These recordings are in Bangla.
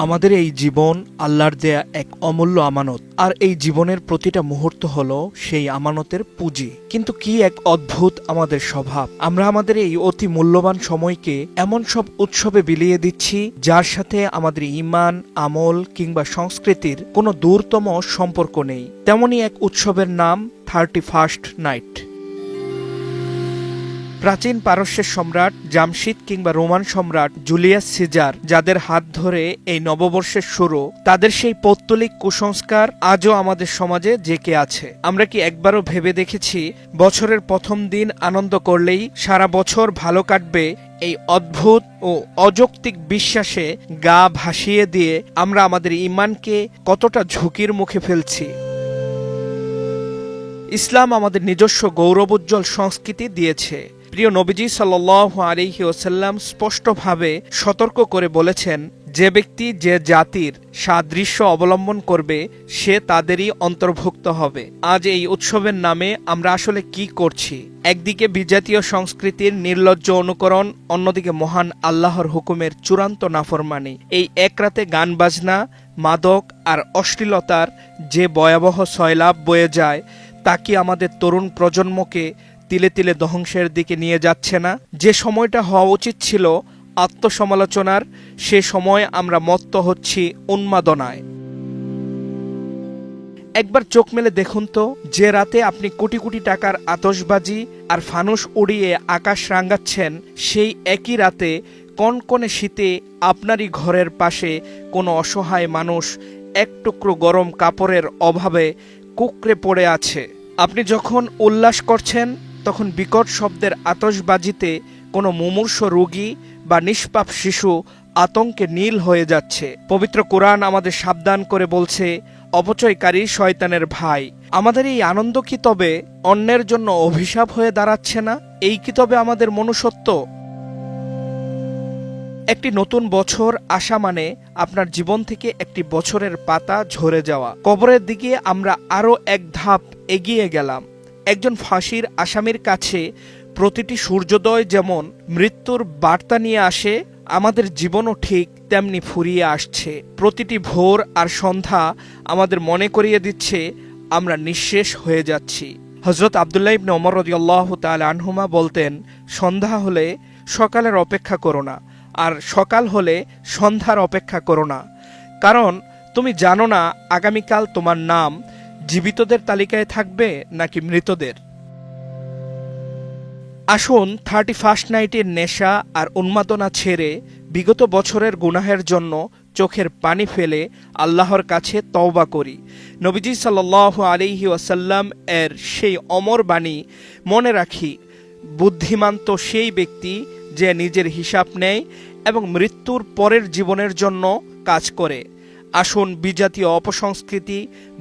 আমাদের এই জীবন আল্লাহর দেয়া এক অমূল্য আমানত, আর এই জীবনের প্রতিটা মুহূর্ত হলো সেই আমানতের পুঁজি। কিন্তু কি এক অদ্ভুত আমাদের স্বভাব, আমরা আমাদের এই অতি মূল্যবান সময়কে এমন সব উৎসবে বিলিয়ে দিচ্ছি যার সাথে আমাদের ঈমান, আমল কিংবা সংস্কৃতির কোনো দূরতম সম্পর্ক নেই। তেমনই এক উৎসবের নাম 31st নাইট। প্রাচীন পারস্যের সম্রাট জামশিদ কিংবা রোমান সম্রাট জুলিয়াস সিজার, যাদের হাত ধরে এই নববর্ষের শুরু, তাদের সেই পৌত্তলিক কুসংস্কার আজও আমাদের সমাজে জেঁকে আছে। আমরা কি একবারও ভেবে দেখেছি বছরের প্রথম দিন আনন্দ করলেই সারা বছর ভালো কাটবে? এই অদ্ভুত ও অযৌক্তিক বিশ্বাসে গা ভাসিয়ে দিয়ে আমরা আমাদের ঈমানকে কতটা ঝুঁকির মুখে ফেলছি। ইসলাম আমাদের নিজস্ব গৌরবোজ্জ্বল সংস্কৃতি দিয়েছে। প্রিয় নবীজি সাল্লাল্লাহু আলাইহি ওয়াসাল্লাম স্পষ্টভাবে সতর্ক করে বলেছেন, যে ব্যক্তি যে জাতির সাদৃশ্য অবলম্বন করবে সে তাদেরই অন্তর্ভুক্ত হবে। আজ এই উৎসবের নামে আমরা আসলে কি করছি? একদিকে বিজাতীয় সংস্কৃতির নির্লজ্জ অনুকরণ, অন্যদিকে মহান আল্লাহর হুকুমের চূড়ান্ত নাফরমানি। এই এক রাতে গান বাজনা, মাদক আর অশ্লীলতার যে ভয়াবহ সয়লাব বয়ে যায়, তা কি আমাদের তরুণ প্রজন্মকে তিলে তিলে ধ্বংসের দিকে নিয়ে যাচ্ছে না? যে সময়টা হওয়া উচিত ছিল আত্মসমালোচনার, সে সময় আমরা মত্ত হচ্ছি উন্মাদনায়। একবার চোখ মেলে দেখুন তো, যে রাতে আপনি কোটি কোটি টাকার আতশবাজি আর ফানুস উড়িয়ে আকাশ রাঙাচ্ছেন, সেই একই রাতে কনকনে শীতে আপনারই ঘরের পাশে কোনো অসহায় মানুষ এক টুকরো গরম কাপড়ের অভাবে কুঁকড়ে পড়ে আছে। আপনি যখন উল্লাস করছেন, তখন বিকট শব্দের আতশবাজিতে কোনো মুমূর্ষ রোগী বা নিষ্পাপ শিশু আতঙ্কে নীল হয়ে যাচ্ছে। পবিত্র কোরআন আমাদের সাবধান করে বলছে, অপচয়কারী শয়তানের ভাই। আমাদের এই আনন্দ কি তবে অন্যের জন্য অভিশাপ হয়ে দাঁড়াচ্ছে না? এই কি তবে আমাদের মনুষ্যত্ব? একটি নতুন বছর আসা মানে আপনার জীবন থেকে একটি বছরের পাতা ঝরে যাওয়া। কবরের দিকে আমরা আরও এক ধাপ এগিয়ে গেলাম। একজন ফাঁসির আসামির কাছে প্রতিটি সূর্যোদয় যেমন মৃত্যুর বার্তা নিয়ে আসে, আমাদের জীবনও ঠিক তেমনি ফুরিয়ে আসছে। প্রতিটি ভোর আর সন্ধ্যা আমাদের মনে করিয়ে দিচ্ছে আমরা নিঃশেষ হয়ে যাচ্ছি। হযরত আব্দুল্লাহ ইবনে ওমর রাদিয়াল্লাহু তাআলা আনহুমা বলতেন, সন্ধ্যা হলে সকালের অপেক্ষা করো না, আর সকাল হলে সন্ধ্যার অপেক্ষা করো না, কারণ তুমি জানো না আগামীকাল তোমার নাম জীবিতদের তালিকায় থাকবে নাকি মৃতদের। আসুন 31st নাইটের নেশা আর উন্মাদনা ছেড়ে বিগত বছরের গুনাহের জন্য চোখের পানি ফেলে আল্লাহর কাছে তওবা করি। নবীজি সাল্লাল্লাহু আলাইহি ওয়াসাল্লাম এর সেই অমর বাণী মনে রাখি, বুদ্ধিমান তো সেই ব্যক্তি যে নিজের হিসাব নেয় এবং মৃত্যুর পরের জীবনের জন্য কাজ করে। আসুন বিজাতীয় অপসংস্কৃতি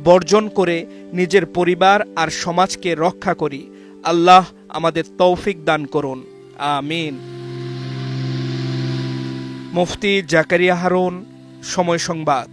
বর্জন করে নিজের পরিবার আর সমাজকে রক্ষা করি। আল্লাহ আমাদের তৌফিক দান করুন, আমিন। মুফতি জাকারিয়া হারুন, সময় সংবাদ।